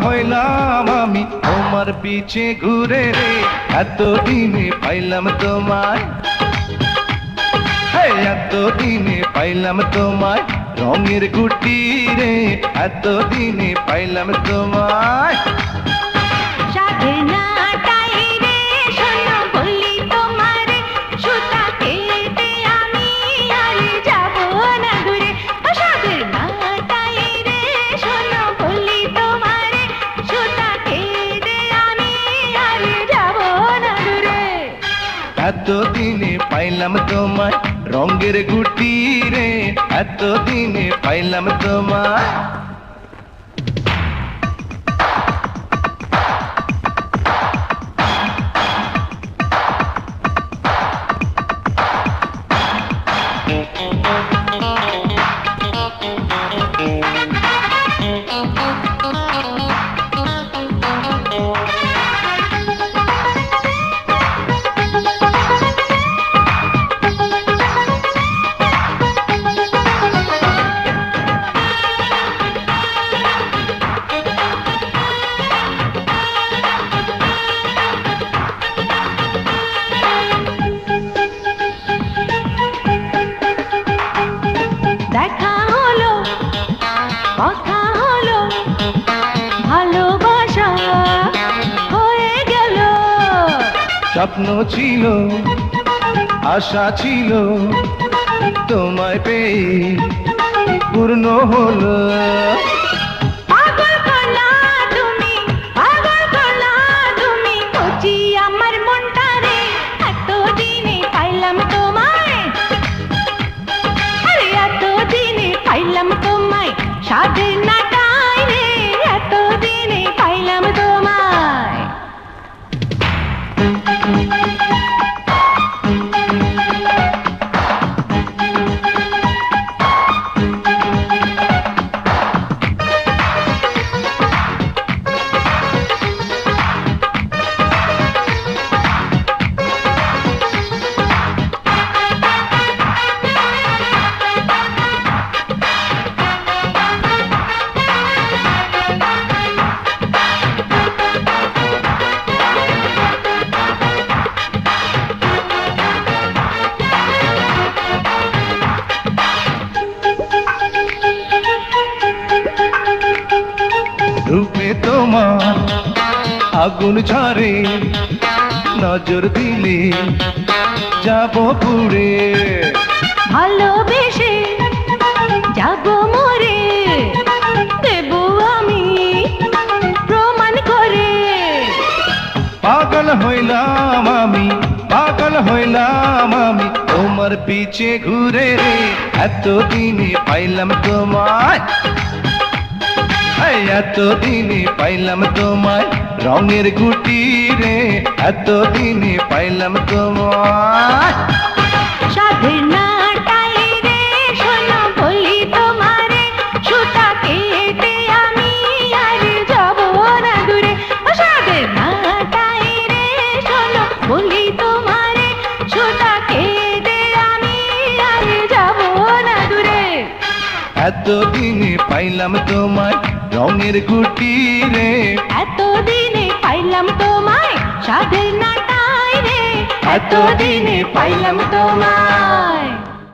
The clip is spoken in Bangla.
হইলাম আমি তোমার পিছে ঘুরে রে, এতদিনে পাইলাম তোমায়, এতদিনে পাইলাম তোমায় রঙের গুটি রে, এতদিনে পাইলাম তোমায়। এতদিনে পাইলাম তোমায় রঙের গুটি রে, এতদিনে পাইলাম তোমায়। কথা হলো, ভালোবাসা হয়ে গেল। স্বপ্ন ছিল, আশা ছিল, তোমায় পেয়ে পূর্ণ হলো। পাগল করলা তুমি, পাগল করলা তুমি, বুঝি আমার মনটা রে, এতদিনে পাইলাম তোমায়, আরে এতদিনে পাইলাম তোমায়, সাদের নাটাই রে, এতদিনে পাইলাম তোমায়। রূপে তোমার আগুন ঝরে, নজর দিলে যাব পুড়ে। ভালোবেসে যাব মরে, দেব আমি প্রমাণ করে। পাগল হইলাম আমি, পাগল হইলাম আমি তোমার পিছে ঘুরে রে, এতদিনে পাইলাম তোমায়, এতদিনে পাইলাম তোমায় রঙের গুটি রে, এতদিনে পাইলাম তোমায়। সাধের নাটাই রে, শোনো বলি তোমারে, সুতা কেটে আমি আর যাব না দূরে। সাধের নাটাই রে, শোনো বলি তোমারে, সুতা কেটে আমি আর যাব না দূরে। এতদিনে পাইলাম তোমায় রঙের গুটি রে, এতদিনে পাইলাম তোমায়, সাধের নাটাই রে, এতদিনে পাইলাম তোমায়।